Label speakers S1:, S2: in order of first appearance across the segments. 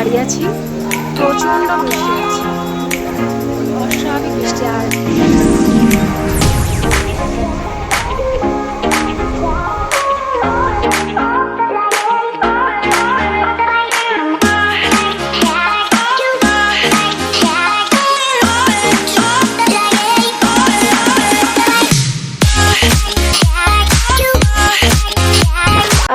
S1: দাঁড়িয়ে আছি, প্রচন্ড বৃষ্টি হচ্ছে, অস্বাভাবিক বৃষ্টি। আর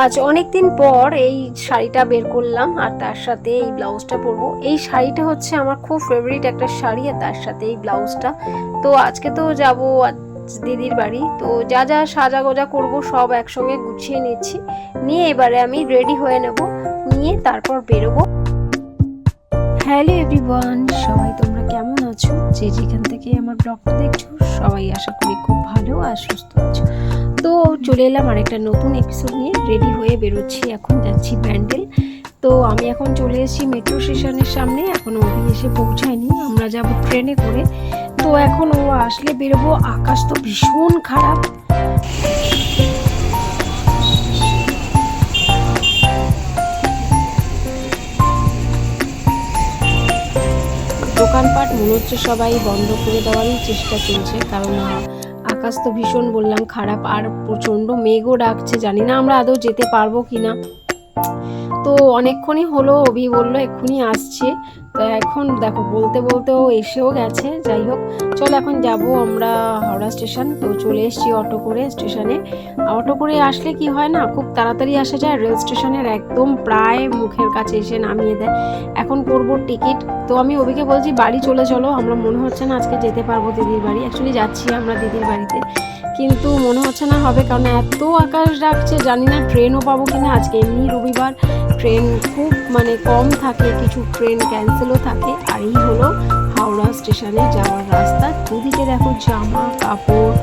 S1: আজ অনেকদিন পর এই শাড়িটা বের করলাম, আর তার সাথে এই ব্লাউজটা পরবো। এই শাড়িটা হচ্ছে আমার খুব ফেভারিট একটা শাড়ি, আর তার সাথে এই ব্লাউজটা। তো আজকে তো যাব দিদির বাড়ি, তো যা যা সাজা গোজা করবো সব একসঙ্গে গুছিয়ে নিচ্ছি, নিয়ে এবারে আমি রেডি হয়ে নেব, নিয়ে তারপর বেরোবো। হ্যালো এভরিওয়ান, সবাই তোমরা কেমন আছো? যে যেখান থেকে আমার ব্লগটা দেখছো সবাই আশা করি খুব ভালো আর সুস্থ আছো। তো চলে এলাম আরেকটা নতুন এপিসোড নিয়ে, রেডি হয়ে বেরোচ্ছি, এখন যাচ্ছি ব্যান্ডেল। তো আমি এখন চলে এসেছি মেট্রো স্টেশনের সামনে, এখনও অবধি এসে পৌঁছায়নি, আমরা যাব ট্রেনে করে। তো এখন ও আসলে বেরোবো, আকাশ তো ভীষণ খারাপ। দোকানপাট মনে হচ্ছে সবাই বন্ধ করে দেওয়ারই চেষ্টা চলছে, কারণ আকাশ তো ভীষণ বললাম খারাপ, আর প্রচণ্ড মেঘও ডাকছে, জানি না আমরা আদৌ যেতে পারবো কিনা। তো অনেকক্ষণই হলো, অভি বললো এক্ষুনি আসছে, তো এখন দেখো বলতে বলতে ও এসেও গেছে। যাই হোক, চল এখন যাব আমরা হাওড়া স্টেশন। তো চলে এসেছি অটো করে স্টেশনে। অটো করে আসলে কি হয় না, খুব তাড়াতাড়ি আসা যায়, রেল স্টেশনের একদম প্রায় মুখের কাছে এসে নামিয়ে দেয়। এখন করব টিকিট। তো আমি অভিকে বলছি বাড়ি চলে চলো, আমরা মনে হচ্ছে না আজকে যেতে পারবো দিদির বাড়ি। অ্যাকচুয়ালি যাচ্ছি আমরা দিদির বাড়িতে, কিন্তু মনে হচ্ছে না হবে, কারণ এত আকাশ ডাকছে, জানি না ট্রেনও পাবো কিনা। আজকে এমনি রবিবার, ট্রেন খুব কম থাকে, কিছু ট্রেন ক্যান্সেলও থাকে। আর এই হলো হাওড়া স্টেশনে যাওয়ার রাস্তা। দুদিকে দেখো জামা কাপড়,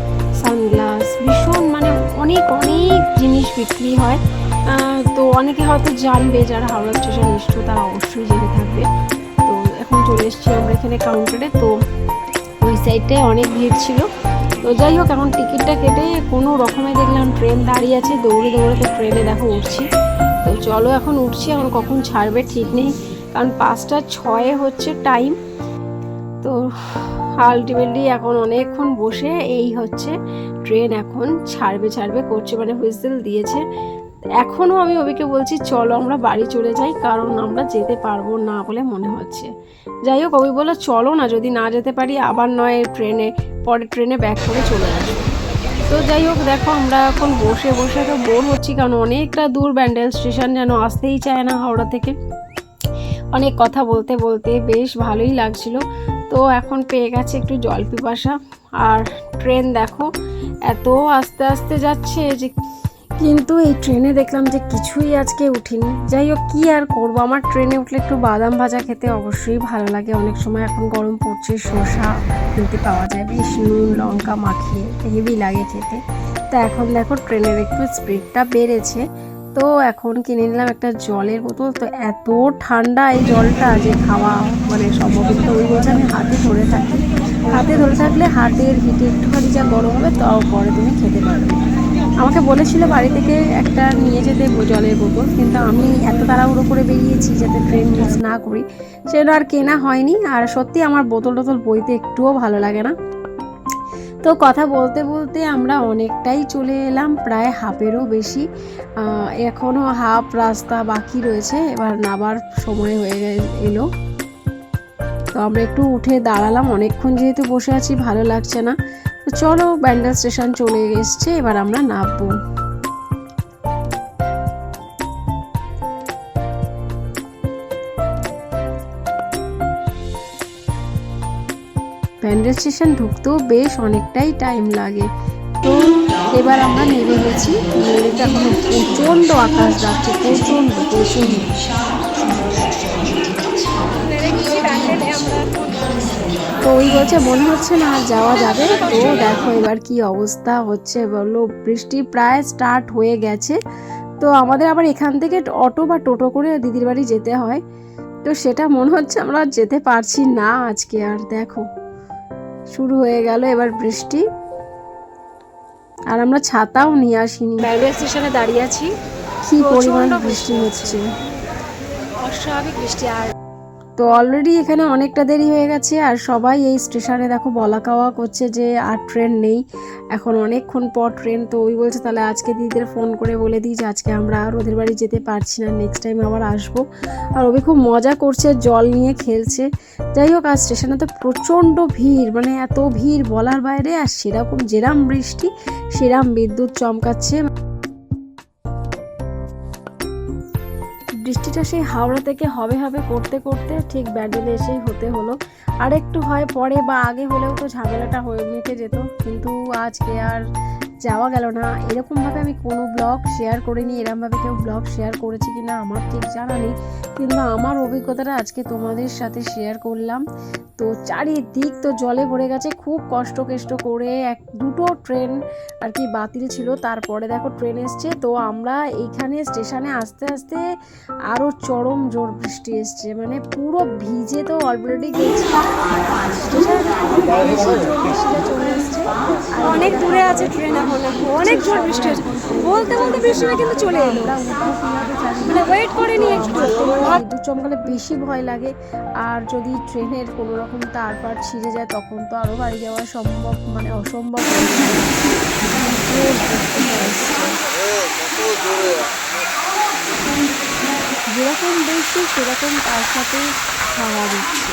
S1: সানগ্লাস, ভীষণ অনেক অনেক জিনিস বিক্রি হয়। তো অনেকে হয়তো জানবে, যারা হাওড়া স্টেশন এসছো তারা অবশ্যই জেনে থাকবে। তো এখন চলে এসেছি আমরা এখানে কাউন্টারে। তো ওই সাইডটায় অনেক ভিড় ছিল। তো যাই হোক, এখন টিকিটটা কেটে কোনো রকমে দেখলাম ট্রেন দাঁড়িয়ে আছে, দৌড়ে দৌড়ে তো ট্রেনে দেখো উঠছি। তো চলো এখন উঠছি, এখন কখন ছাড়বে ঠিক নেই, কারণ 5:06 হচ্ছে টাইম। তো আলটিমেটলি এখন অনেকক্ষণ বসে এই হচ্ছে ট্রেন এখন ছাড়বে করছে, হুইসেল দিয়েছে। এখনও আমি অভিকে বলছি চলো আমরা বাড়ি চলে যাই, কারণ আমরা যেতে পারবো না বলে মনে হচ্ছে। যাই হোক, অভি বললো চলো না, যদি না যেতে পারি আবার নয় পরের ট্রেনে ব্যাক করে চলে আসবো। তো যাই হোক, দেখো আমরা এখন বসে বসে তো বোর হচ্ছি, কারণ অনেকটা দূর ব্যান্ডেল স্টেশন, যেন আসতেই চায় না হাওড়া থেকে। অনেক কথা বলতে বলতে বেশ ভালোই লাগছিল। তো এখন পেয়ে গেছে একটু জল পিপাসা। আর ট্রেন দেখো এত আস্তে আস্তে যাচ্ছে যে, কিন্তু এই ট্রেনে দেখলাম যে কিছুই আজকে উঠিনি। যাই হোক, কী আর করবো, আমার ট্রেনে উঠলে একটু বাদাম ভাজা খেতে অবশ্যই ভালো লাগে। অনেক সময় এখন গরম পড়ছে, শসা কিনতে পাওয়া যায়, বেশ নুন লঙ্কা মাখিয়ে হেভি লাগে খেতে। তা এখন দেখো ট্রেনের একটু স্পিডটা বেড়েছে, তো এখন কিনে নিলাম একটা জলের বোতল। তো এত ঠান্ডা এই জলটা যে খাওয়া সম্ভব তো, ওই বলছে আমি হাতে ধরে থাকলে হাতের হিটে একটুখানি যা গরম হবে তাও পরে তুমি খেতে পারবে। আমাকে বলেছিল বাড়ি থেকে একটা নিয়ে যেতে জলের বোতল, কিন্তু আমি এত তাড়াহুড়ো করে বেরিয়েছি যাতে ট্রেন মিস না করি, সেটা আর কেনা হয়নি। আর সত্যি আমার বোতল বইতে একটুও ভালো লাগে না। তো কথা বলতে বলতে আমরা অনেকটাই চলে এলাম, প্রায় হাফেরও বেশি। এখনও হাফ রাস্তা বাকি রয়েছে, এবার নাবার সময় হয়ে এলো। তো আমরা একটু উঠে দাঁড়ালাম, অনেকক্ষণ যেহেতু বসে আছি ভালো লাগছে না। তো চলো, ব্যান্ডেল স্টেশন চলে এসছে, এবার আমরা নামবো। ব্যান্ডেল স্টেশন ঢুকতেও বেশ অনেকটাই টাইম লাগে। তো এবার আমরা নেমে গেছি, নেমেটা এখনো প্রচণ্ড আকাশ ডাকছে, প্রচণ্ড। তো ওই বলছে মনে হচ্ছে না আর যাওয়া যাবে। তো দেখো এবার কি অবস্থা হচ্ছে, বললো বৃষ্টি প্রায় স্টার্ট হয়ে গেছে। তো আমাদের আবার এখান থেকে অটো বা টোটো করে দিদির বাড়ি যেতে হয়, তো সেটা মনে হচ্ছে আমরা যেতে পারছি না আজকে। আর দেখো শুরু হয়ে গেল এবার বৃষ্টি, আর আমরা ছাতাও নিয়ে আসিনি। রেলওয়ে স্টেশনে দাঁড়িয়ে আছি, কি পরিমাণ বৃষ্টি হচ্ছে। অস্বাভাবিক বৃষ্টি। আর তো অলরেডি এখানে অনেকটা দেরি হয়ে গেছে, আর সবাই এই স্টেশনে দেখো বলা কাওয়া করছে যে আর ট্রেন নেই, এখন অনেকক্ষণ পর ট্রেন। তো ওই বলছে তাহলে আজকে দিদিদের ফোন করে বলে দিই যে আজকে আমরা আর ওদের বাড়ি যেতে পারছি না, নেক্সট টাইম আবার আসবো। আর ওই খুব মজা করছে, জল নিয়ে খেলছে। যাই হোক, আর স্টেশনে তো প্রচণ্ড ভিড়, মানে এত ভিড় বলার বাইরে। আর সেরকম যেরাম বৃষ্টি সেরাম বিদ্যুৎ চমকাচ্ছে। বৃষ্টিটা সেই হাওড়া থেকে হবে হবে করতে করতে ঠিক ব্যান্ডেলে এসেই হতে হলো। আর একটু হয় পরে বা আগে হলেও তো ঝামেলাটা হয়ে মিটে যেত, কিন্তু আজকে আর যাওয়া গেল না। এরকমভাবে আমি কোনো ব্লগ শেয়ার করিনি, এরকমভাবে কেউ ব্লগ শেয়ার করেছে কি না আমার ঠিক জানা নেই, কিন্তু আমার অভিজ্ঞতাটা আজকে তোমাদের সাথে শেয়ার করলাম। তো চারিদিক তো জলে ভরে গেছে, খুব কষ্ট করে দুটো ট্রেন আর কি বাতিল ছিল, তারপরে দেখো ট্রেন এসছে। তো আমরা এইখানে স্টেশনে আস্তে আস্তে আরও চরম জোর বৃষ্টি এসছে, মানে পুরো ভিজে তো অলরেডি গেছি। বৃষ্টিটা চলে এসছে, অনেক দূরে আছে ট্রেন, এখন অনেক জোর বৃষ্টি হচ্ছে। বলতে বলতে বৃষ্টিটা কিন্তু চলে এলো, মানে ওয়েট করেনি একটু। বিদ্যুৎ চমকালে বেশি ভয় লাগে, আর যদি ট্রেনের কোনো রকম তার পার ছিঁড়ে যায় তখন তো আরও বাড়ি যাওয়া সম্ভব, মানে অসম্ভব। যেরকম বৃষ্টি সেরকম তার সাথে হাওয়া দিচ্ছে।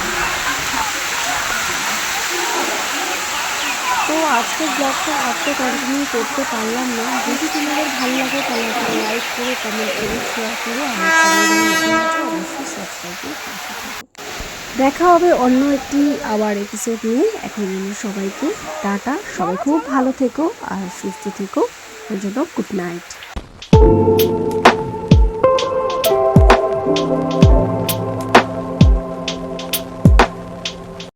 S1: তো আজকের ব্লগটা আজকে কন্টিনিউ করতে পারলাম না। যদি তোমাদের ভালো লাগে তাহলে একটা লাইক করে, কমেন্ট করে, শেয়ার করে আমার অবশ্যই সাবস্ক্রাইব করে পাশে থাকো। দেখা হবে অন্য একটি আবার এপিসোড নিয়ে। এখন সবাইকে টাটা, সবাই খুব ভালো থেকো আর সুস্থ থেকো। ওর জন্য গুড নাইট।